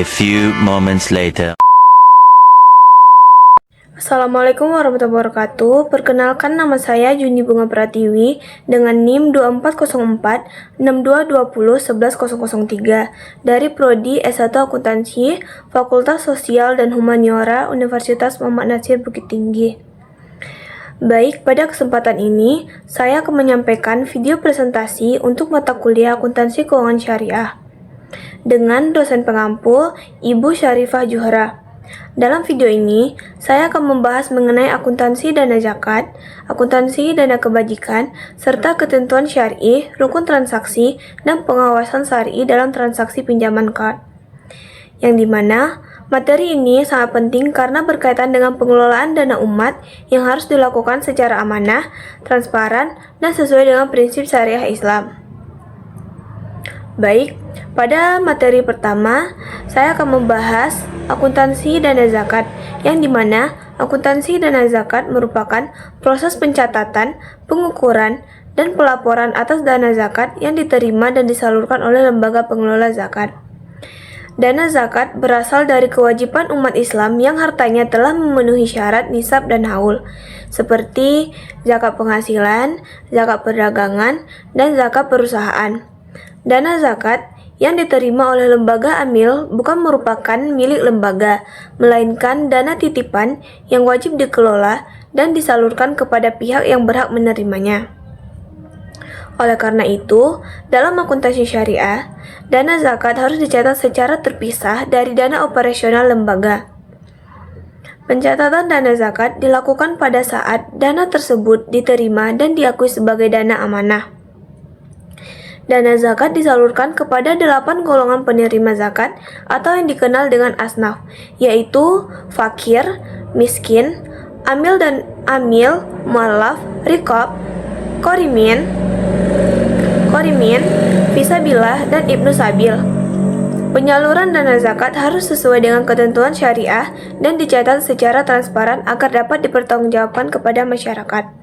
A few moments later. Assalamualaikum warahmatullahi wabarakatuh. Perkenalkan, nama saya Juni Bunga Pratiwi dengan NIM 2404 6220 11003 dari Prodi S1 Akuntansi Fakultas Sosial dan Humaniora Universitas Muhammad Nasir Bukit Tinggi. Baik, pada kesempatan ini saya akan menyampaikan video presentasi untuk mata kuliah Akuntansi Keuangan Syariah dengan dosen pengampu Ibu Syarifah Juhra. Dalam video ini, saya akan membahas mengenai akuntansi dana zakat, akuntansi dana kebajikan, serta ketentuan syar'i, rukun transaksi, dan pengawasan syar'i dalam transaksi pinjaman card. Yang dimana, materi ini sangat penting karena berkaitan dengan pengelolaan dana umat yang harus dilakukan secara amanah, transparan, dan sesuai dengan prinsip syariah Islam. Baik, pada materi pertama, saya akan membahas akuntansi dana zakat, yang dimana akuntansi dana zakat merupakan proses pencatatan, pengukuran, dan pelaporan atas dana zakat yang diterima dan disalurkan oleh lembaga pengelola zakat. Dana zakat berasal dari kewajiban umat Islam yang hartanya telah memenuhi syarat nisab dan haul, seperti zakat penghasilan, zakat perdagangan, dan zakat perusahaan. Dana zakat yang diterima oleh lembaga amil bukan merupakan milik lembaga, melainkan dana titipan yang wajib dikelola dan disalurkan kepada pihak yang berhak menerimanya. Oleh karena itu, dalam akuntansi syariah, dana zakat harus dicatat secara terpisah dari dana operasional lembaga. Pencatatan dana zakat dilakukan pada saat dana tersebut diterima dan diakui sebagai dana amanah. Dana zakat disalurkan kepada 8 golongan penerima zakat atau yang dikenal dengan asnaf, yaitu fakir, miskin, amil dan amil, mu'allaf, riqab, qorimin, fisabilillah, dan ibnu sabil. Penyaluran dana zakat harus sesuai dengan ketentuan syariah dan dicatat secara transparan agar dapat dipertanggungjawabkan kepada masyarakat.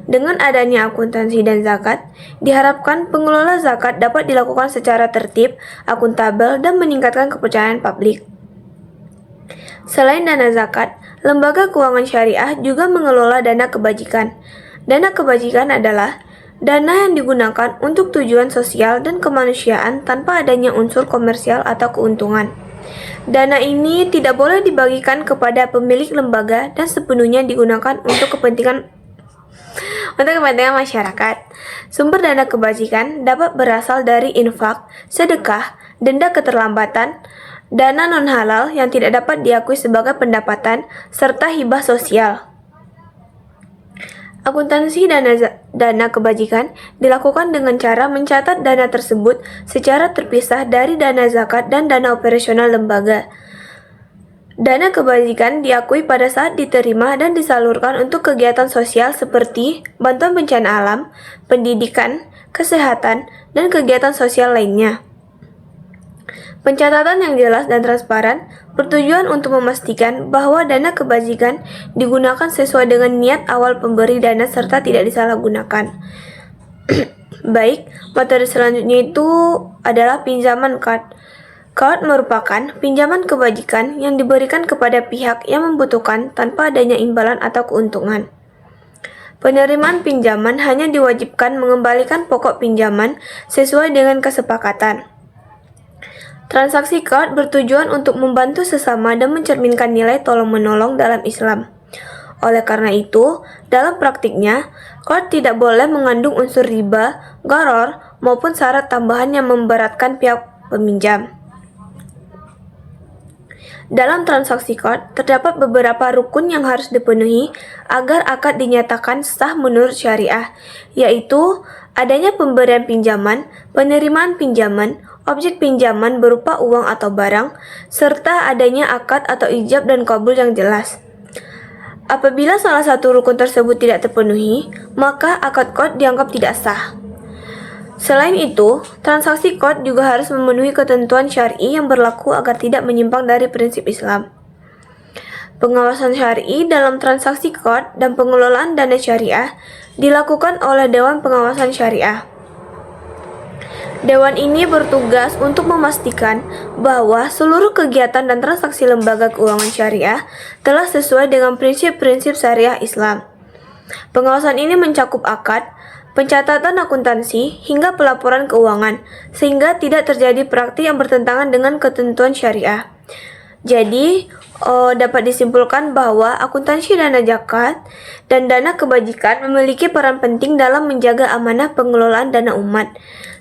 Dengan adanya akuntansi dan zakat, diharapkan pengelola zakat dapat dilakukan secara tertib, akuntabel, dan meningkatkan kepercayaan publik. Selain dana zakat, lembaga keuangan syariah juga mengelola dana kebajikan. Dana kebajikan adalah dana yang digunakan untuk tujuan sosial dan kemanusiaan tanpa adanya unsur komersial atau keuntungan. Dana ini tidak boleh dibagikan kepada pemilik lembaga dan sepenuhnya digunakan untuk kepentingan masyarakat. Sumber dana kebajikan dapat berasal dari infak, sedekah, denda keterlambatan, dana non-halal yang tidak dapat diakui sebagai pendapatan, serta hibah sosial. Akuntansi dana kebajikan dilakukan dengan cara mencatat dana tersebut secara terpisah dari dana zakat dan dana operasional lembaga. Dana kebajikan diakui pada saat diterima dan disalurkan untuk kegiatan sosial seperti bantuan bencana alam, pendidikan, kesehatan, dan kegiatan sosial lainnya. Pencatatan yang jelas dan transparan bertujuan untuk memastikan bahwa dana kebajikan digunakan sesuai dengan niat awal pemberi dana serta tidak disalahgunakan. Baik, materi selanjutnya itu adalah pinjaman card. Card merupakan pinjaman kebajikan yang diberikan kepada pihak yang membutuhkan tanpa adanya imbalan atau keuntungan. Penerimaan pinjaman hanya diwajibkan mengembalikan pokok pinjaman sesuai dengan kesepakatan. Transaksi card bertujuan untuk membantu sesama dan mencerminkan nilai tolong-menolong dalam Islam. Oleh karena itu, dalam praktiknya, card tidak boleh mengandung unsur riba, gharar, maupun syarat tambahan yang memberatkan pihak peminjam. Dalam transaksi card, terdapat beberapa rukun yang harus dipenuhi agar akad dinyatakan sah menurut syariah, yaitu adanya pemberian pinjaman, penerimaan pinjaman, objek pinjaman berupa uang atau barang, serta adanya akad atau ijab dan qabul yang jelas. Apabila salah satu rukun tersebut tidak terpenuhi, maka akad card dianggap tidak sah. Selain itu, transaksi card juga harus memenuhi ketentuan syar'i yang berlaku agar tidak menyimpang dari prinsip Islam. Pengawasan syar'i dalam transaksi card dan pengelolaan dana syariah dilakukan oleh Dewan Pengawasan Syariah. Dewan ini bertugas untuk memastikan bahwa seluruh kegiatan dan transaksi lembaga keuangan syariah telah sesuai dengan prinsip-prinsip syariah Islam. Pengawasan ini mencakup akad, pencatatan akuntansi, hingga pelaporan keuangan, sehingga tidak terjadi praktik yang bertentangan dengan ketentuan syariah. Jadi, dapat disimpulkan bahwa akuntansi dana zakat dan dana kebajikan memiliki peran penting dalam menjaga amanah pengelolaan dana umat.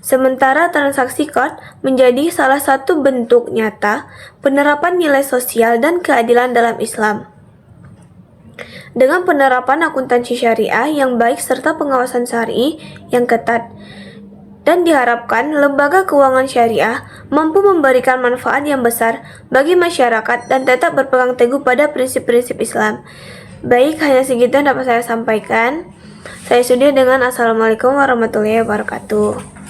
Sementara transaksi kard menjadi salah satu bentuk nyata penerapan nilai sosial dan keadilan dalam Islam. Dengan penerapan akuntansi syariah yang baik serta pengawasan syar'i yang ketat, dan diharapkan lembaga keuangan syariah mampu memberikan manfaat yang besar bagi masyarakat dan tetap berpegang teguh pada prinsip-prinsip Islam. Baik, hanya segitu yang dapat saya sampaikan. Saya sudah dengan Assalamualaikum warahmatullahi wabarakatuh.